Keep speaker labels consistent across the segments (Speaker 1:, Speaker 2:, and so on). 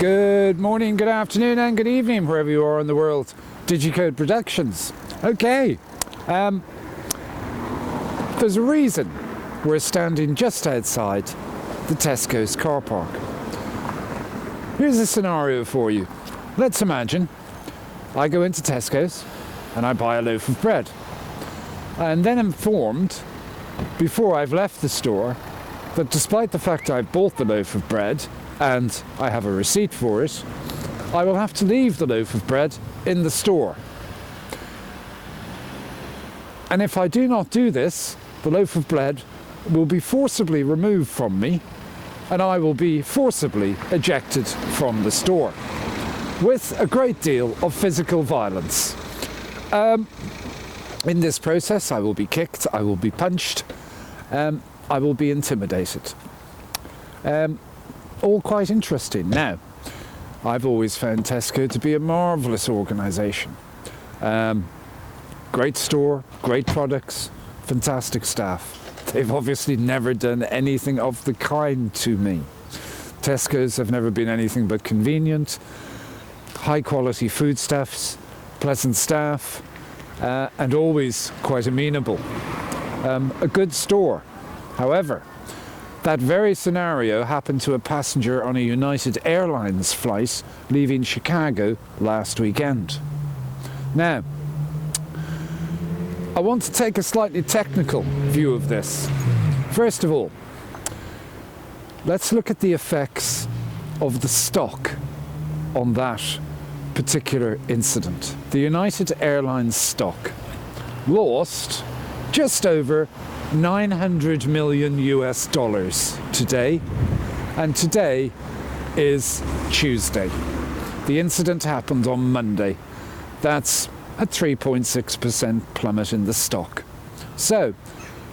Speaker 1: Good morning, good afternoon and good evening wherever you are in the world. Digicode Productions. Okay, there's a reason we're standing just outside the Tesco's car park. Here's a scenario for you. Let's imagine I go into Tesco's and I buy a loaf of bread. And then informed, before I've left the store, that despite the fact I've bought the loaf of bread and I have a receipt for it, I will have to leave the loaf of bread in the store. And if I do not do this, the loaf of bread will be forcibly removed from me and I will be forcibly ejected from the store with a great deal of physical violence. In this process, I will be kicked, I will be punched, I will be intimidated. All quite interesting. Now, I've always found Tesco to be a marvellous organisation. Great store, great products, fantastic staff. They've obviously never done anything of the kind to me. Tesco's have never been anything but convenient, high quality foodstuffs, pleasant staff, and always quite amenable. A good store. However, that very scenario happened to a passenger on a United Airlines flight leaving Chicago last weekend. Now, I want to take a slightly technical view of this. First of all, let's look at the effects of the stock on that particular incident. The United Airlines stock lost just over 900 million US dollars today, and today is Tuesday. The incident happened on Monday. That's a 3.6% plummet in the stock. So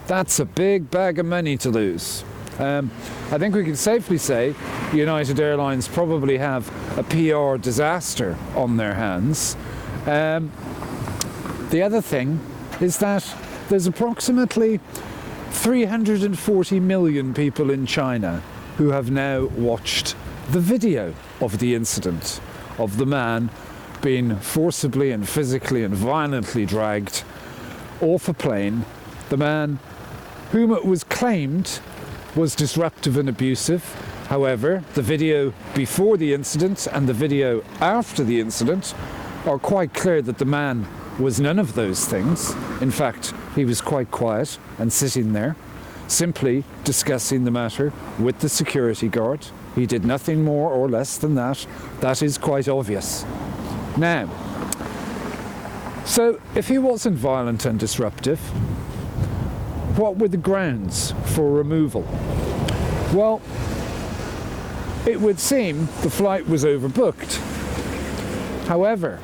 Speaker 1: that's a big bag of money to lose. I think we can safely say United Airlines probably have a PR disaster on their hands. The other thing is that there's approximately 340 million people in China who have now watched the video of the incident of the man being forcibly and physically and violently dragged off a plane. The man whom it was claimed was disruptive and abusive. However, the video before the incident and the video after the incident are quite clear that the man was none of those things. In fact, he was quite quiet and sitting there, simply discussing the matter with the security guard. He did nothing more or less than that. That is quite obvious. Now, so if he wasn't violent and disruptive, what were the grounds for removal? Well, it would seem the flight was overbooked. However,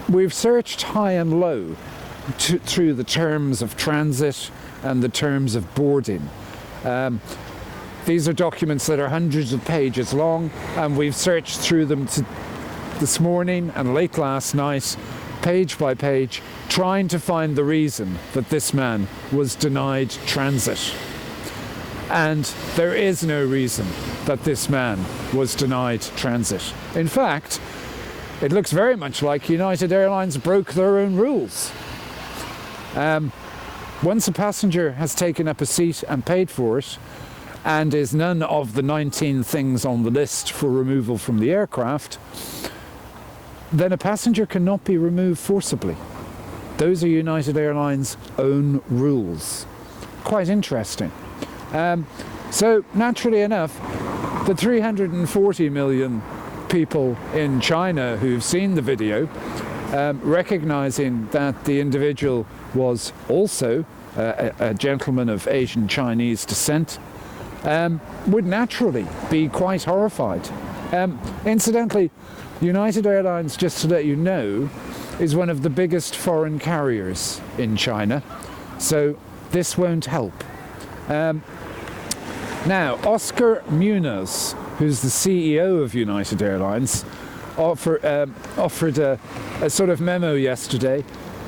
Speaker 1: we've searched high and low through the terms of transit and the terms of boarding. These are documents that are hundreds of pages long, and we've searched through them this morning and late last night, page by page, trying to find the reason that this man was denied transit. And there is no reason that this man was denied transit. In fact, it looks very much like United Airlines broke their own rules. Once a passenger has taken up a seat and paid for it, and is none of the 19 things on the list for removal from the aircraft, then a passenger cannot be removed forcibly. Those are United Airlines' own rules. Quite interesting. So naturally enough, the 340 million people in China who've seen the video, recognizing that the individual was also a gentleman of Asian Chinese descent, would naturally be quite horrified. Incidentally, United Airlines, just to let you know, is one of the biggest foreign carriers in China, so this won't help. Now, Oscar Munoz, who's the CEO of United Airlines, offered a sort of memo yesterday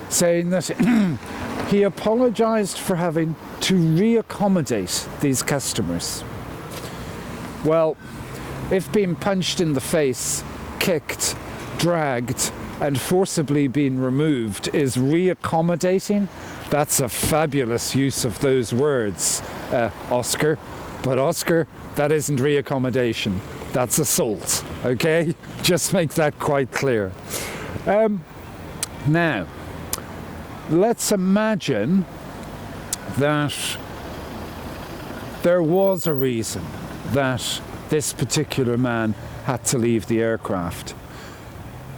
Speaker 1: saying that he apologised for having to reaccommodate these customers. Well, if being punched in the face, kicked, dragged, and forcibly being removed is reaccommodating, that's a fabulous use of those words, Oscar. But Oscar, that isn't reaccommodation. That's assault, okay? Just make that quite clear. Now, let's imagine that there was a reason that this particular man had to leave the aircraft.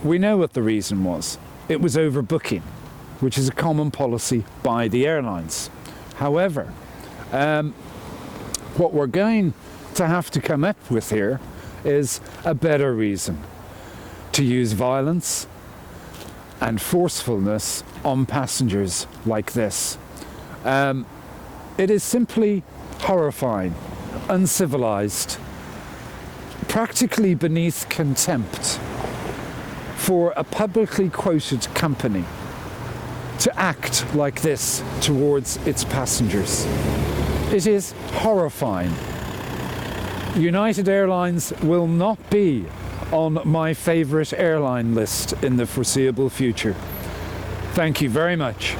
Speaker 1: We know what the reason was. It was overbooking, which is a common policy by the airlines. However, what we're going to have to come up with here is a better reason to use violence and forcefulness on passengers like this. It is simply horrifying, uncivilized, practically beneath contempt for a publicly quoted company to act like this towards its passengers. It is horrifying. United Airlines will not be on my favourite airline list in the foreseeable future. Thank you very much.